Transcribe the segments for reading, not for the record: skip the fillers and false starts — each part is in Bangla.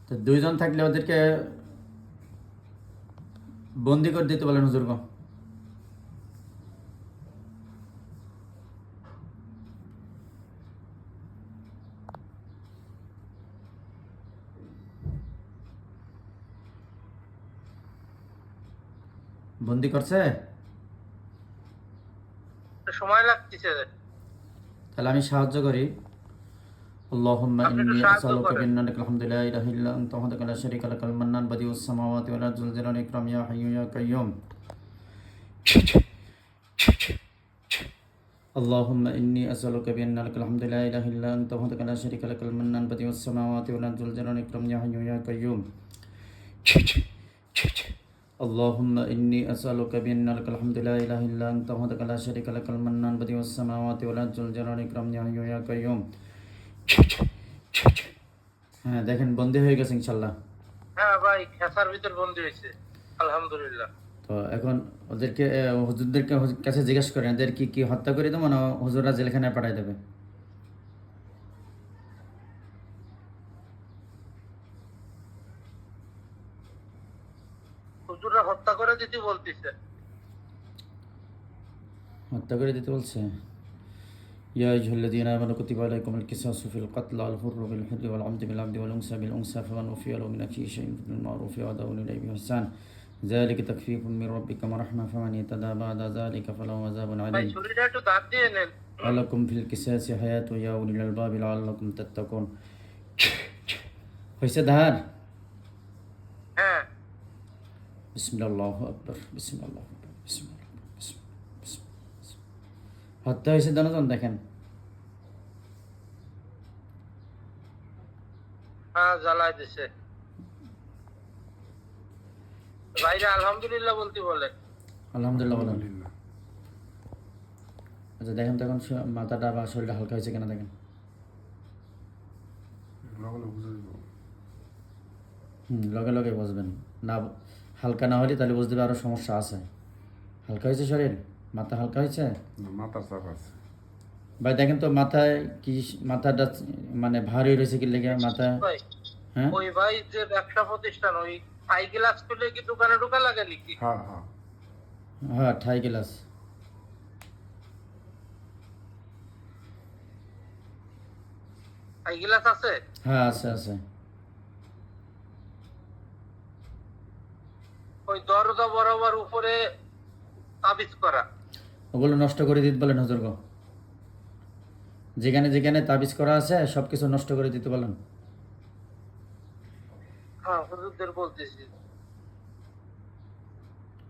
তো দুইজন থাকলে ওদেরকে বন্দি করে দিতে বলেন হুজুর গো। বন্দি করছে? সময় লাগতেছে। তাহলে আমি সাহায্য করি। اللهم আপনি একটু إني সাহায্য أسألك করেন। بأنك الحمد لا إله إلا أنت وحدك لا شريك لك المنان بديع السماوات والأرض ذو الجلال والإكرام يا حي يا قيوم. اللهم إني أسألك بأنك الحمد لا إله إلا أنت وحدك لا شريك لك المنان بديع السماوات والأرض ذو الجلال والإكرام يا حي يا قيوم. اللهم إني أسألك بأنك الحمد لا إله إلا أنت وحدك لا شريك لك المنان بديع السماوات والأرض ذو الجلال والإكرام يا حي يا قيوم. হ্যাঁ দেখেন বন্দি হয়ে গেছে ইনশাল্লাহ। হ্যাঁ ভাই, খেসার ভিতর বন্দি হয়েছে আলহামদুলিল্লাহ। তো এখন ওদেরকে হুজুরদেরকে কাছে জিজ্ঞেস করেন এদের কি কি হত্যা করে দেবো না হুজুররা জেলখানায় পাঠাই দেবে। হুজুররা হত্যা করে দিতে বলতেছে। হত্যা করে দিতে বলছে। يا أيها الذين آمنوا كتب عليكم القصاص في القتل الحر بالحر والعبد بالعبد والأنثى بالأنثى فمن أوفي له من أخيه شيء بالمعروف وأداء إليه بإحسان ذلك تخفيف من ربكم ورحمة فمن اهتدى بعد ذلك فله عذاب ভাই عليم ছুরিটা একটু দাঁত দিয়ে নেন। ولكم في القصاص حياة يا أولي الألباب لعلكم تتقون. হয়েছে ধার? হ্যাঁ বিসমিল্লাহু আকবার বিসমিল্লাহু আকবার বিসমিল্লাহু আকবার বিসমিল্লাহ। হত্যা হয়েছে জনগণ দেখেন। হ্যাঁ জ্বালাই দিছে। ভাইরা আলহামদুলিল্লাহ বলতে বলে। আলহামদুলিল্লাহ বলেন। আচ্ছা দেখেন তখন মাথাটা বা শরীরটা হালকা হয়েছে কিনা দেখেন। লগে লগে বুঝবেন না, হালকা না হলে তাহলে বুঝতে হবে আরও সমস্যা আছে। হালকা হয়েছে শরীর, মাথা হালকা হয়েছে, মাথার চাপ আছে ভাই দেখেন তো মাথায় কি, মাথাটা মানে ভারী রয়েছে কি লেগে মাথা? ভাই হ্যাঁ ওই ভাই যে ব্যবসা প্রতিষ্ঠান, ওই হাই গ্লাস খুলে কি দোকানে ঢোকা লাগে নাকি? হ্যাঁ হ্যাঁ হ্যাঁ ঠাই গ্লাস। হাই গ্লাস আছে? হ্যাঁ আছে আছে। ওই দরজা বরাবর উপরে তাবিজ করা। ওগুলো নষ্ট করে দিতে বলেন হুজুর গো। যেখানে যেখানে তাবিজ করা আছে সব কিছু নষ্ট করে দিতে বলেন। হ্যাঁ হুজুরদের বলতেছি।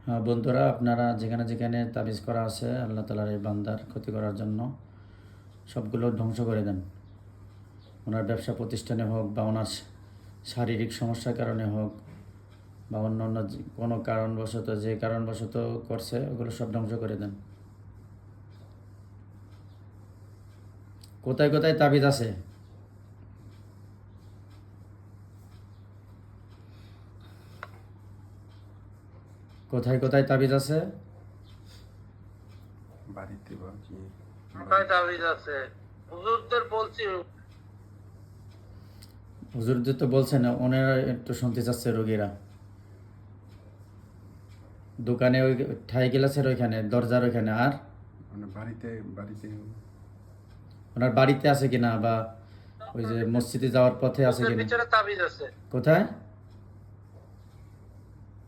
হ্যাঁ বন্ধুরা আপনারা যেখানে যেখানে তাবিজ করা আছে আল্লাহ তাআলার এই বান্দার ক্ষতি করার জন্য সবগুলো ধ্বংস করে দেন। ওনার ব্যবসা প্রতিষ্ঠানে হোক বা ওনার শারীরিক সমস্যার কারণে হোক বা অন্য অন্য কোনো কারণবশত যে কারণবশত করছে ওগুলো সব ধ্বংস করে দেন। কোথায় কোথায় তাবিজ আছে? কোথায় কোথায় তাবিজ আছে? বাড়িতে বা কি কোথায় তাবিজ আছে হুজুরদের বলছি। হুজুরদের তো বলছেন না, ওনারা একটু শুনতে চাচ্ছে রোগীরা। দোকানে ওই ঠাই গ্লাসের ওইখানে দরজার ওইখানে, আর মানে বাড়িতে বাড়িতে ওনার বাড়িতে আছে কিনা বা ওই যে মসজিদে যাওয়ার পথে আছে বুকের কিনা? ভিতরে তাবিজ আছে। কোথায়?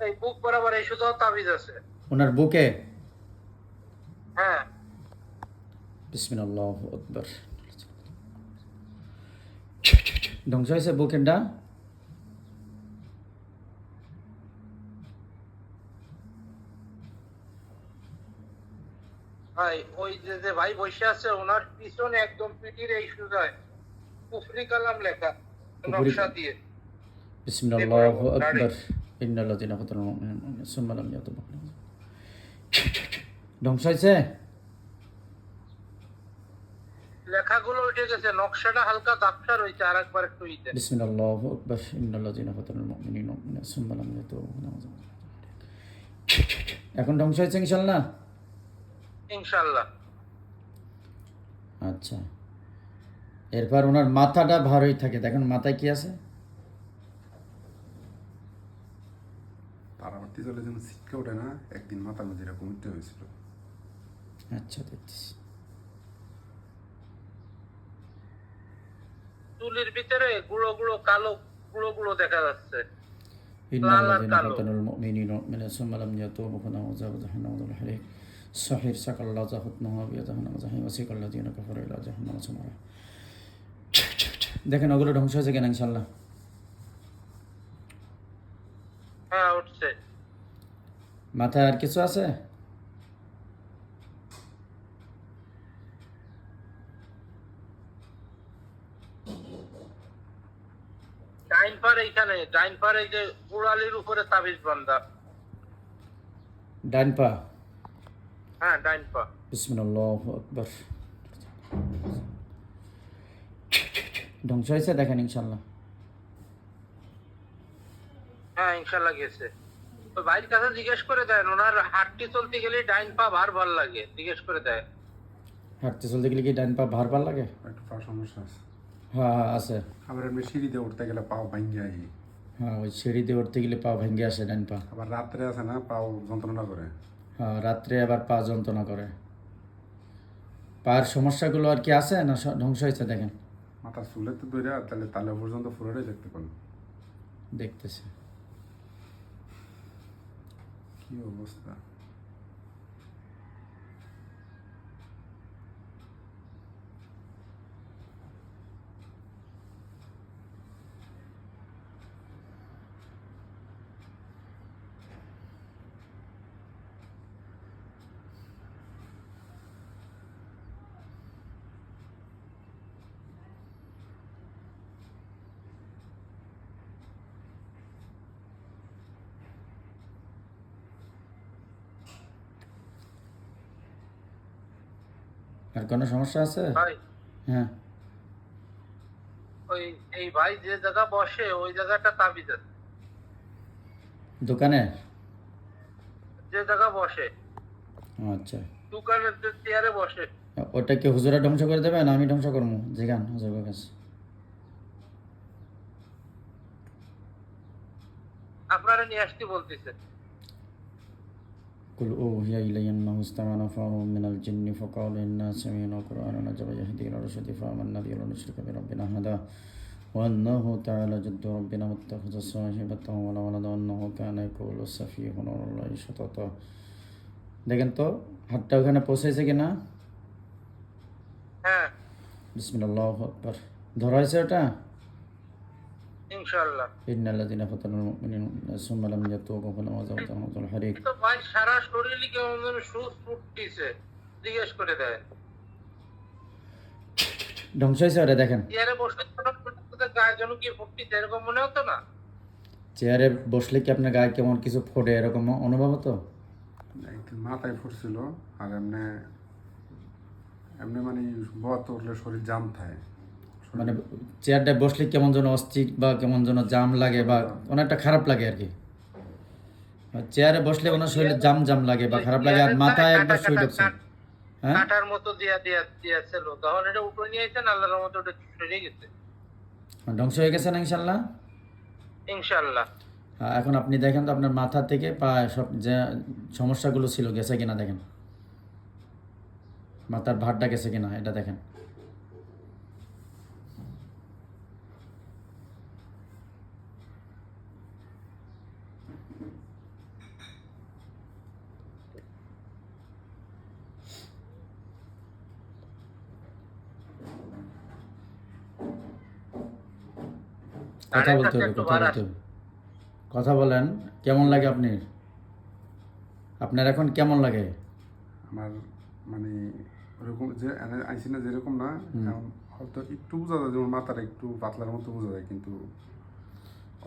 এই বুক বরাবর এই শুধু তাবিজ আছে। ওনার বুকে? হ্যাঁ বিসমিল্লাহু আকবার। ধ্বংস হয়েছে বুকেরটা? ভাই ওই যে যে ভাই বসে আছে ওনার পিছনে একদম পিঠির এই সুজায় কুফরি কালাম লেখা নকশা দিয়ে। বিসমিল্লাহু আকবার। ইন্নাল্লাযিনা ফাতানুল মুমিনিনা সুম্মা লাম ইয়াতুবু। ধ্বংস হয়েছে? লেখাগুলো উঠে গেছে, নকশাটা হালকা ঝাপসা রয়েছে। আর একবার একটু ইতে বিসমিল্লাহু আকবার। ইন্নাল্লাযিনা ফাতানুল মুমিনিনা সুম্মা লাম ইয়াতুবু। এখন ধ্বংস হয়েছে ইনশাআল্লাহ? ইনশাআল্লাহ। আচ্ছা এরপর ওনার মাথাটা ভারই থাকে, দেখেন মাথায় কি আছে? বাড়িতে চলে যেন ছিটকে ওঠে না, একদিন মাথার মধ্যে এরকম উঠতে হয়েছিল। আচ্ছা দেখতেছি। চুলের ভিতরে গুঁড়ো গুঁড়ো কালো গুঁড়ো গুঁড়ো দেখা যাচ্ছে, إن লাল আর الذين কালো। فتنوا المؤمنين والمؤمنات ثم لم يتوبوا فلهم عذاب جهنم وعذاب الحريق السحير سقى الله زهتنها بجهنم وزحيم وسيق الذين كفروا إلى جهنم سمرا। দেখেন ওগুলো ধ্বংস হয়েছে কেন ইনশাল্লাহ। হ্যাঁ উঠছে। মাথায় আর কিছু আছে? ডাইন পার এইখানে, ডাইন পার এই যে উড়ালির উপরে তাবিজ বান্ধা। ডান পা। হ্যাঁ ডাইন পা। বিসমিল্লাহু আকবার। ধ্বংস হয়েছে দেখেন ইনশাল্লাহ। হ্যাঁ ইনশাল্লাহ গেছে। তো ভাইয়ের কাছে জিজ্ঞেস করে দেন, ওনার হাঁটতে চলতে গেলে ডাইন পা ভার লাগে, জিজ্ঞেস করে দেয়। হাঁটতে চলতে গেলে কি ডান পা ভার লাগে? একটু পা সমস্যা আছে। হ্যাঁ হ্যাঁ আছে। আবার এমনি সিঁড়িতে উঠতে গেলে পাও ভাঙ্গে আই। হ্যাঁ ওই সিঁড়িতে উঠতে গেলে পা ভেঙে আসে ডান পা। আবার রাত্রে আছে না, পাও যন্ত্রণা করে। হ্যাঁ রাত্রে আবার পা যন্ত্রণা করে। পায়ের সমস্যাগুলো আর কি আছে না ধ্বংস হয়েছে দেখেন। মাথা চুলে তো ধরে তাহলে তালে পর্যন্ত পুরোটাই দেখতে পারো। দেখতেছে। কি অবস্থা! আর কোনো সমস্যা আছে? ভাই হ্যাঁ ওই এই ভাই যে জায়গা বসে ওই জায়গাটা তাবিজ আছে, দোকানে। যে জায়গা বসে আচ্ছা দোকানের যে চেয়ারে বসে। ওটা কি হুজুরা ধ্বংস করে দেবে না আমি ধ্বংস করবো? জিগান হুজুরের কাছে। আপনারা নিয়ে আসতে বলতেছে। قل أوحي إلي أنه استمع نفر من الجن فقالوا إنا سمعنا قرآنا عجبا يهدي إلى الرشد فآمنا به ولن نشرك بربنا أحدا وأنه تعالى جد ربنا ما اتخذ صاحبة ولا ولدا وأنه كان يقول سفيهنا على الله شططا। দেখেন তো হাতটা ওখানে পৌঁছেছে কিনা? হ্যাঁ বিসমিল্লাহু আকবার। ধরা হয়েছে ওটা? ইনশাআল্লাহ। ইন্নাল্লাযীনা ফাতানুল মুমিনিনা সুম্মা লাম ইয়াতুবু ফালাহুম আযাবুন জাহান্নামুল হারিক। তো ভাই সারা শরীরে কেমন যেন সুচ ফুটতেছে, জিজ্ঞেস করে দেয়। ধ্বংস হয়েছে ওটা দেখেন। চেয়ারে বসলে গায়ে যেন কি ফুটতেছে এরকম মনে হতো না? চেয়ারে বসলে কি আপনার গায়ে কেমন কিছু ফোটে এরকম অনুভব হতো? একদিন মাথায় ফুটছিল, আর এমনি এমনি মানে বত উঠলে শরীর জাম থাকে। মানে চেয়ারটায় বসলে কেমন যেন অস্থির বা কেমন যেন জাম লাগে বা অনেকটা খারাপ লাগে আর কি। চেয়ারে বসলে ওনার শরীরে জাম জাম লাগে বা খারাপ লাগে আর মাথায় একবার শুয়ে ঢুকছে। হ্যাঁ কাটার মতো দিয়েছিল, তখন এটা উপরে নিয়ে এসেছেন, আল্লাহর রহমতে ওটা সরে গেছে ধ্বংস হয়ে গেছে না ইনশাল্লাহ। ইনশাআল্লাহ। এখন আপনি দেখেন তো আপনার মাথা থেকে পা সব যে সমস্যাগুলো ছিল গেছে কিনা দেখেন। মাথার ভারটা গেছে কিনা এটা দেখেন। কথা বলতে হবে, কথা বলতে হবে। কথা বলেন, কেমন লাগে আপনার? আপনার এখন কেমন লাগে? আমার মানে ওরকম যে আইসি না যেরকম না, এখন হয়তো একটু বোঝা যায়, যেমন মাথাটা একটু পাতলার মতো বোঝা যায়, কিন্তু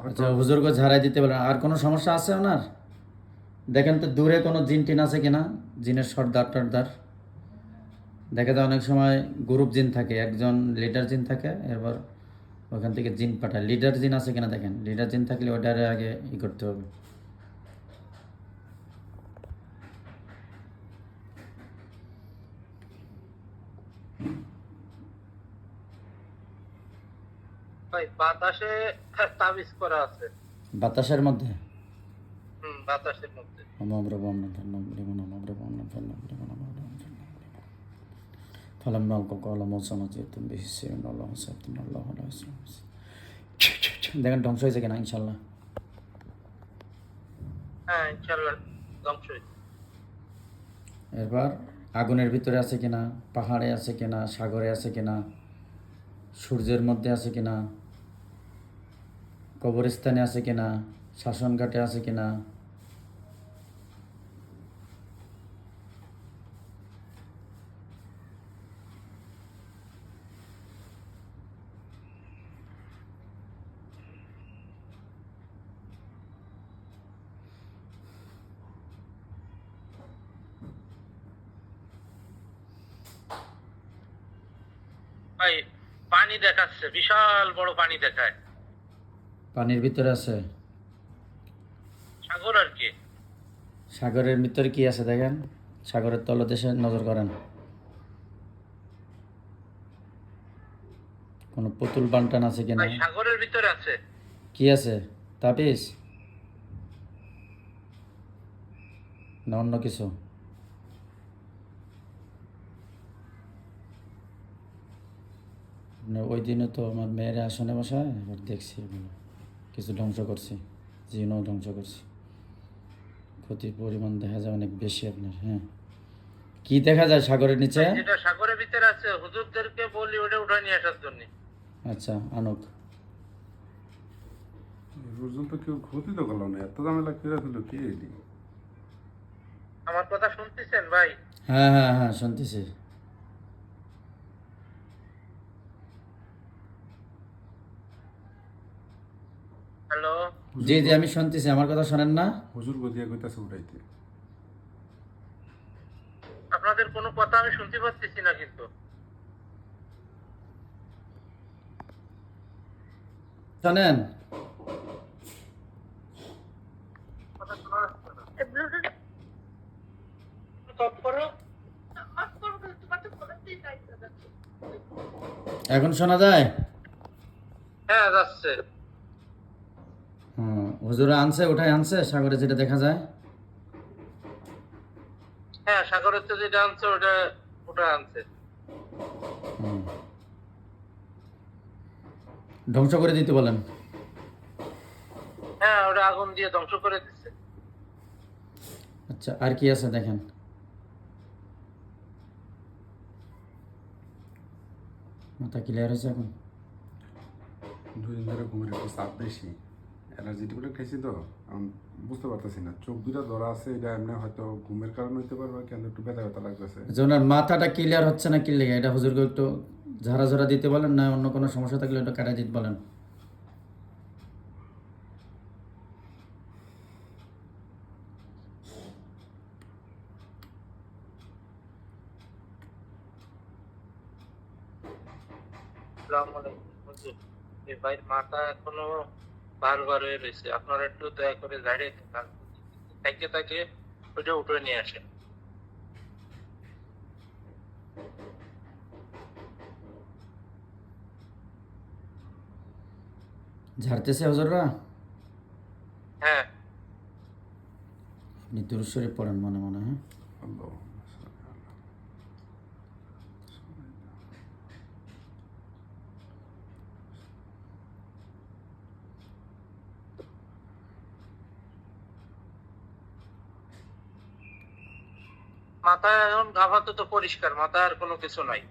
আচ্ছা হুজুরকে ঝাড়াই দিতে বলেন। আর কোনো সমস্যা আছে ওনার? দেখেন তো দূরে কোনো জিন টিন আছে কিনা, জিনের সর্দার টর্দার। দেখা যায় অনেক সময় গ্রুপ জিন থাকে, একজন লিডার জিন থাকে, এরপর ওখান থেকে জিন পাঠায়। লিডার জিন আছে কিনা দেখেন। লিডার জিন থাকলে ওটারে আগে করতে হবে। ভাই বাতাসে তাবিজ করা আছে। বাতাসের মধ্যে? বাতাসের মধ্যে। দেখেন ধ্বংস হয়েছে কিনা ইনশাল্লাহ। হ্যাঁ ইনশাল্লাহ ধ্বংস হয়েছে। এবার আগুনের ভিতরে আছে কিনা, পাহাড়ে আছে কিনা, সাগরে আছে কিনা, সূর্যের মধ্যে আছে কিনা, কবরস্থানে আছে কিনা, শ্মশানঘাটে আছে কিনা, ভাই পানি দেখাচ্ছে, বিশাল বড় পানি দেখায়। পানির ভিতরে আছে। সাগর আর কি। সাগরের ভিতরে কি আছে দেখেন, সাগরের তলদেশে নজর করেন। কোনো পুতুল বান্টান আছে কিনা, ভাই সাগরের ভিতরে আছে। কি আছে, তাবিজ না অন্য কিছু? ওই দিনে তো আমার মেয়েরা আসনে বসায়, এবার দেখছি এগুলো কিছু ধ্বংস করছি, জিনও ধ্বংস করছি। ক্ষতির পরিমাণ দেখা যায় অনেক বেশি আপনার। হ্যাঁ, কি দেখা যায় সাগরের নিচে? যেটা সাগরের ভিতরে আছে হুজুরদেরকে বলি ওটা উঠায় নিয়ে আসার জন্য। আচ্ছা আনুক। এই পর্যন্ত কেউ ক্ষতি তো করলো না, এত ঝামেলা করে দিল কে এলি? আমার কথা শুনতেছেন ভাই? হ্যাঁ হ্যাঁ হ্যাঁ শুনতেছি। হ্যালো, জি জি আমি শুনতেছি, আমার কথা শোনেন না? হুজুর গদিয়া কইতাছে উঠাইতে। আপনাদের কোনো কথা আমি শুনতে পাচ্ছি না কিন্তু। শোনেন, কথা শোনা যাচ্ছে না। Stop করো। এখন শোনা যায়? হ্যাঁ যাচ্ছে। হুম, হুজুরা আনছে, ওঠাই আনছে সাগরে যেটা দেখা যায়। হ্যাঁ সাগরের তো যেটা আনছে ওটা ওটা আনছে। হুম। ধ্বংস করে দিতে বলেন। হ্যাঁ ওটা আগুন দিয়ে ধ্বংস করে দিচ্ছে। আচ্ছা আর কি আছে দেখেন। মাথা ক্লিয়ার হয়েছে এখন? 2 দিন ধরে ঘুমের একটু চাপ বেশি, অ্যালার্জি ট্যাবলেট খাইছি তো আমি বুঝতে পারতেছি না, চোখ দুটা ধরা আছে, এটা এমনি হয়তো ঘুমের কারণে হইতে পারবে, কেন একটু ব্যথা ব্যথা লাগতেছে। যে ওনার মাথাটা ক্লিয়ার হচ্ছে না, কি লেগে? এটা হুজুরকে একটু ঝাড়া ঝাড়া দিতে বলেন, না অন্য কোনো সমস্যা থাকলে একটু কাটা দিতে বলেন। আসসালামু আলাইকুম হুজুর। এই ভাইয়ের মাথা এখনো বারবার হয়ে রয়েছে, আপনারা একটু দয়া করে ঝাড়িয়ে দেখান। থেকে থাকে ওইটা উঠে নিয়ে আসেন। ঝাড়তেছে হুজুররা? হ্যাঁ আপনি দুরূদ শরীফ পড়েন মনে মনে। হ্যাঁ, আল্লাহ মাথা এখন আপাতত পরিষ্কার, মাথা আর কোনো কিছু নাই।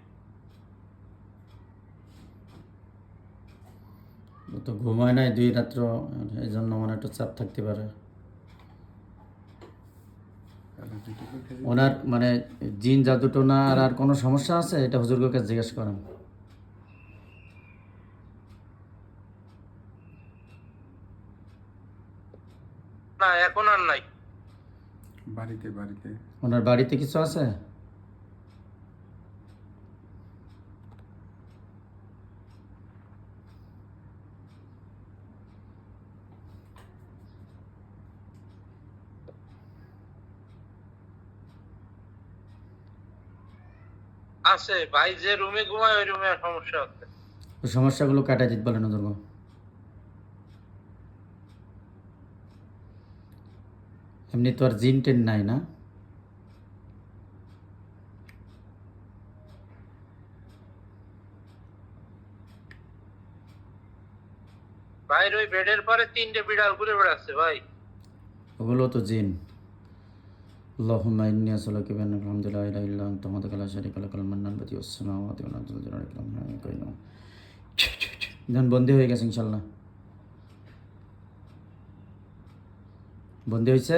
ও তো ঘুমায় নাই 2 রাত্র, এই জন্য মনে একটু চাপ থাকতে পারে। অ্যালার্জি ট্যাবলেট খাইছি। ওনার মানে জিন জাদুটোনা আর কোনো সমস্যা আছে? এটা হুজুরকে কাছে জিজ্ঞেস করেন। না এখন আর নাই। বাড়িতে বাড়িতে ওনার বাড়িতে কিছু আছে? আছে ভাই, যে রুমে ঘুমায় ওই রুমে সমস্যা হচ্ছে। ওই সমস্যাগুলো কাটাই দিতে বলেন হুজুরকে। এমনি তো আর জিন টেন নাই না? ভাইয়ের ওই বেডের পরে 3টে বিড়াল ঘুরে বেড়াচ্ছে ভাই। ওগুলো তো জিন। اللهم إني أسألك بأن الحمد لا إله إلا أنت وحدك لا شريك لك المنان بديع السماوات والأرض ذو الجلال والإكرام الحي القيوم। ধ্যান বন্দী হয়ে গেছে ইনশাল্লাহ। বন্দী হয়েছে?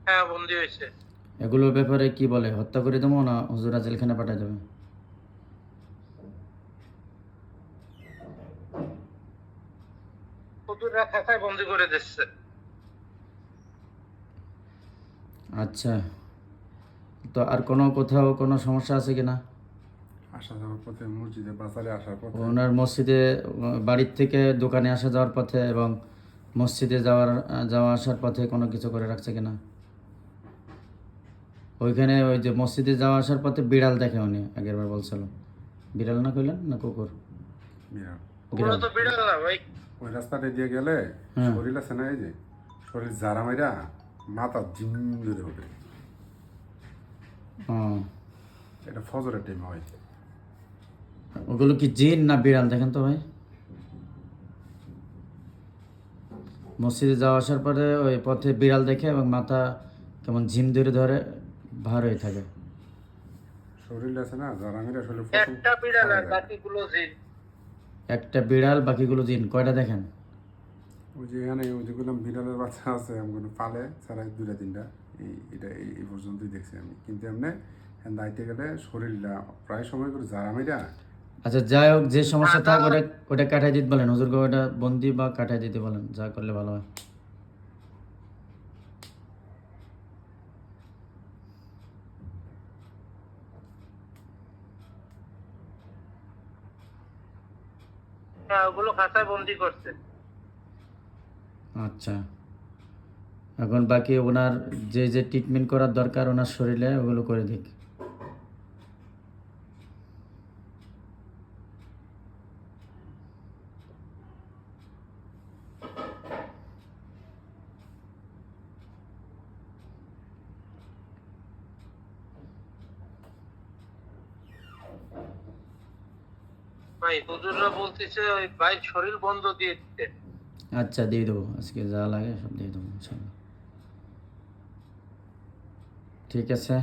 হ্যাঁ বন্দি হয়েছে। এগুলোর ব্যাপারে কি বলে, হত্যা করে দেবো না হুজুরা জেলখানে পাঠিয়ে দেবে? হুজুররা খাঁচায় বন্দি করে দিচ্ছে। আচ্ছা, তো আর কোনো কোথাও কোনো সমস্যা আছে কি না? আসা যাওয়ার পথে মসজিদে বাজারে আসার পথে ওনার মসজিদে বাড়ির থেকে দোকানে আসা যাওয়ার পথে এবং মসজিদে যাওয়া আসার পথে কোনো কিছু করে রাখছে কিনা? ওইখানে ওই যে মসজিদে যাওয়া আসার পথে বিড়াল দেখে উনি আগের বার বলছিল। বিড়াল না কইলেন না কুকুর? বিরাট ওগুলো তো বিড়াল না ভাই। ওই রাস্তাটা দিয়ে গেলে হ্যাঁ। শরীর আছে না, এই যে শরীর জারা মাইরা মাথা জিম ধরে হবে। ও, এটা ফজরের টাইম হয়। ওগুলো কি জিন না বিড়াল দেখেন তো ভাই। মসজিদে যাওয়া আসার পরে ওই পথে বিড়াল দেখে এবং মাথা কেমন ঝিম ধরে ধরে ভার হয়ে থাকে। শরীর আছে না জারা মাইরা শরীর একটা বিড়াল আর বাকিগুলো জিন। একটা বিড়াল বাকিগুলো জিন। কয়টা দেখেন? ওই যে এখানে ওই যেগুলো বিড়ালের বাচ্চা আছে আমগুলো পালে ছাড়া 2-3টা এটা এই পর্যন্তই দেখছি আমি। কিন্তু এমনি দাইতে গেলে শরীরটা প্রায় সময় করে জারা মাইরা। আচ্ছা যাই হোক, যে সমস্যা থাক ওটা ওটা কাটাই দিতে বলেন হুজুরকে, ওটা বন্দি বা কাটাই দিতে বলেন, যা করলে ভালো হয়। হ্যাঁ ওগুলো খাঁচায় বন্দি করছে। আচ্ছা, এখন বাকি ওনার যে যে ট্রিটমেন্ট করার দরকার ওনার শরীরে ওগুলো করে দিক। ভাই হুজুররা বলতেছে ওই ভাইয়ের শরীর বন্ধ দিয়ে দিতে। আচ্ছা দিয়ে দেবো, আজকে যা লাগে সব দিয়ে দেবো ইনশাল্লাহ। ঠিক আছে।